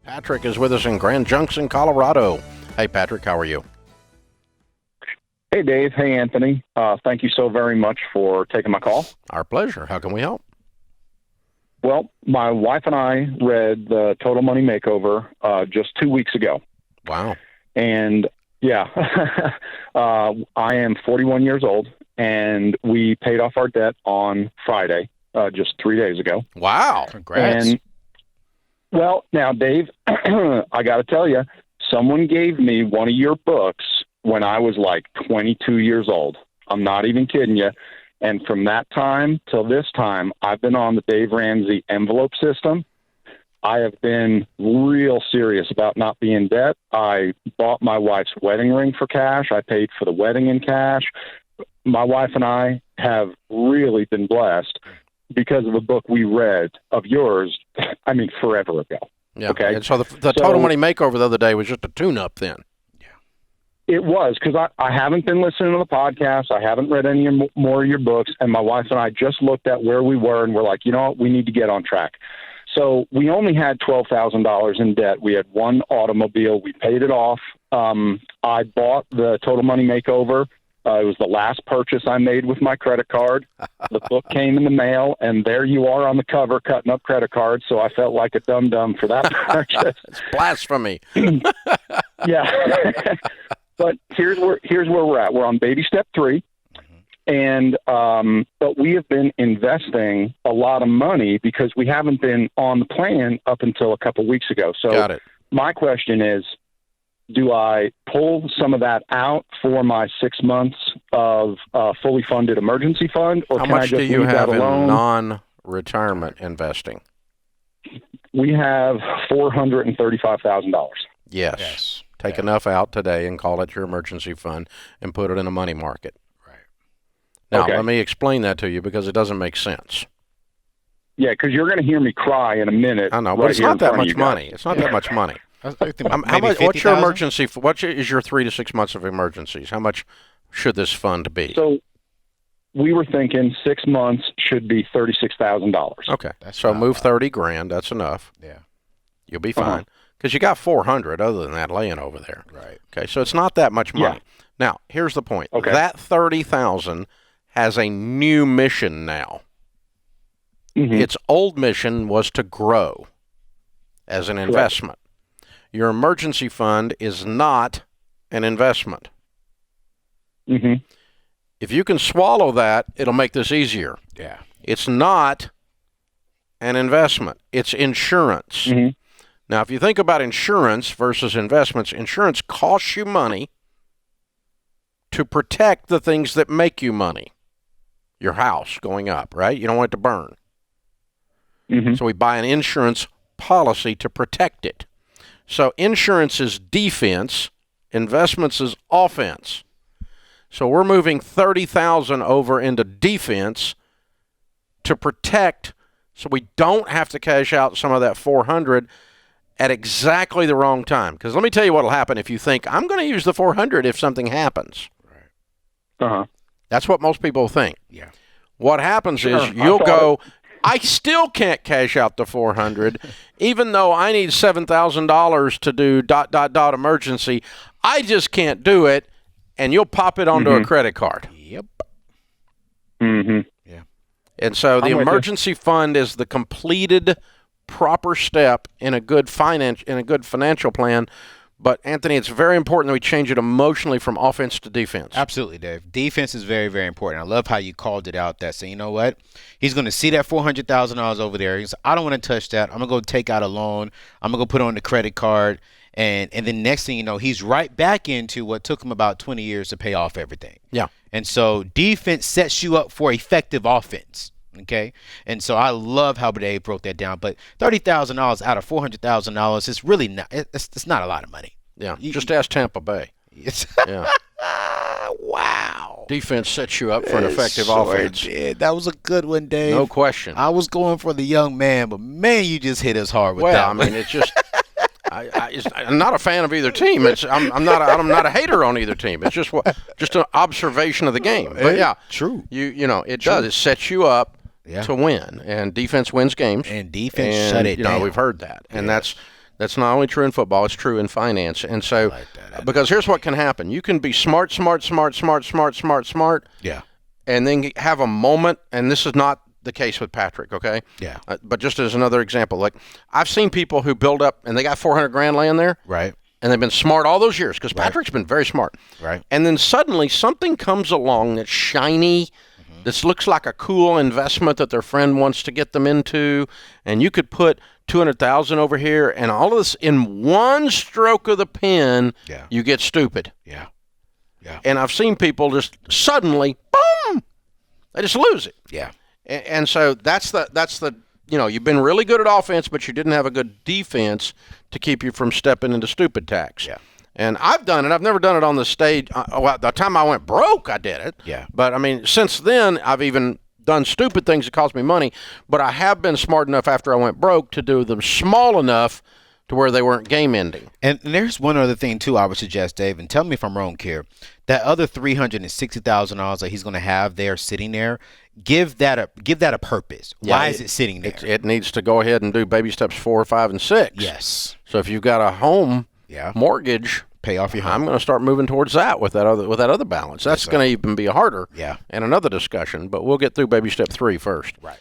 Patrick is with us in Grand Junction, Colorado. Hey, Patrick, how are you? Hey, Dave. Hey, Anthony. Thank you so very much for taking my call. Our pleasure. How can we help? Well, my wife and I read the Total Money Makeover just 2 weeks ago. Wow. And, yeah, I am 41 years old, and we paid off our debt on Friday, just 3 days ago. Wow. Congrats. And, well, now, Dave, I got to tell you, someone gave me one of your books when I was like 22 years old. I'm not even kidding you. And from that time till this time, I've been on the Dave Ramsey envelope system. I have been real serious about not being in debt. I bought my wife's wedding ring for cash. I paid for the wedding in cash. My wife and I have really been blessed because of a book we read of yours, I mean, forever ago. Yeah. Okay. And so the Total Money Makeover the other day was just a tune-up then. It was, because I haven't been listening to the podcast. I haven't read any more of your books. And my wife and I just looked at where we were, and we're like, you know what? We need to get on track. So we only had $12,000 in debt. We had one automobile. We paid it off. I bought the Total Money Makeover. It was the last purchase I made with my credit card. The book came in the mail, and there you are on the cover cutting up credit cards. So I felt like a dum-dum for that purchase. It's blasphemy. Yeah. But here's where we're at. We're on baby step 3, and but we have been investing a lot of money because we haven't been on the plan up until a couple weeks ago. So Got it. My question is, do I pull some of that out for my 6 months of fully funded emergency fund, or How can I much just do you leave have that in alone? non-retirement investing? We have $435,000. Yes. Take enough out today and call it your emergency fund and put it in a money market. Right. Now, Okay. let me explain that to you because it doesn't make sense. Yeah, because you're going to hear me cry in a minute. I know, but right it's here not in that front of much you guys. money. It's not that much money. I think How maybe much? What's your 50,000? emergency? What is your 3 to 6 months of emergencies? How much should this fund be? So we were thinking 6 months should be $36,000. Okay, That's so not move bad. 30 grand. That's enough. Yeah. You'll be fine because you got 400 other than that laying over there. Right. Okay, so it's not that much money. Yeah. Now, here's the point. Okay. That 30,000 has a new mission now. Mhm. Its old mission was to grow as an investment. Your emergency fund is not an investment. Mhm. If you can swallow that, it'll make this easier. Yeah. It's not an investment. It's insurance. Mhm. Now, if you think about insurance versus investments, insurance costs you money to protect the things that make you money. Your house going up, right? You don't want it to burn. Mhm. So we buy an insurance policy to protect it. So insurance is defense, investments is offense. So we're moving 30,000 over into defense to protect so we don't have to cash out some of that 400 at exactly the wrong time. Because let me tell you what will happen if you think, I'm going to use the 400 if something happens. Uh-huh. That's what most people think. Yeah. What happens Sure, is I you'll thought go, I still can't cash out the 400, even though I need $7,000 to do ... emergency. I just can't do it, and you'll pop it onto a credit card. Yep. Mhm. Yeah. And so the I'm with you. emergency fund is the completed proper step in a good financial plan. But Anthony, it's very important that we change it emotionally from offense to defense. Absolutely, Dave. Defense is very, very important. I love how you called it out. That saying, you know what? He's going to see that $400,000 over there. He's, I don't want to touch that. I'm gonna go take out a loan. I'm gonna go put it on the credit card, and then next thing you know, he's right back into what took him about 20 years to pay off everything. Yeah. And so defense sets you up for effective offense. Okay, and so I love how Dave broke that down. But $30,000 out of $400,000 is really not. It's not a lot of money. Yeah. Just ask Tampa Bay. It's Yeah. wow. Defense sets you up for an effective Sure offense. did. That was a good one, Dave. No question. I was going for the young man, but man, you just hit us hard with Well, that. I mean, it's just. I'm not a fan of either team. I'm not a hater on either team. It's just an observation of the game. But yeah, true. You know it does. It sets you up Yeah. to win, and defense wins games. And defense And, shut it you know, down. we've heard that, and Yes. That's not only true in football, it's true in finance. And so, because here's what can happen. You can be smart, Yeah. and then have a moment, and this is not the case with Patrick, okay? Yeah. But just as another example, like I've seen people who build up, and they got 400 grand laying there. Right. And they've been smart all those years because Patrick's been very smart. Right. And then suddenly something comes along that's shiny, this looks like a cool investment that their friend wants to get them into, and you could put 200,000 over here, and all of this in one stroke of the pen, you get stupid. Yeah. Yeah. And I've seen people just suddenly, boom, they just lose it. Yeah. And so that's the you've been really good at offense, but you didn't have a good defense to keep you from stepping into stupid tax. Yeah. And I've done it. I've never done it on the stage. The time I went broke, I did it. Yeah. But, I mean, since then, I've even done stupid things that cost me money. But I have been smart enough after I went broke to do them small enough to where they weren't game-ending. And there's one other thing, too, I would suggest, Dave, and tell me if I'm wrong here. That other $360,000 that he's going to have there sitting there, give that a purpose. Why is it sitting there? It needs to go ahead and do baby steps 4, 5, and 6. Yes. So if you've got a home mortgage, pay off your home. I'm going to start moving towards that with that other balance. That's going to even be harder. Yeah. And another discussion, but we'll get through baby step 3 first. Right.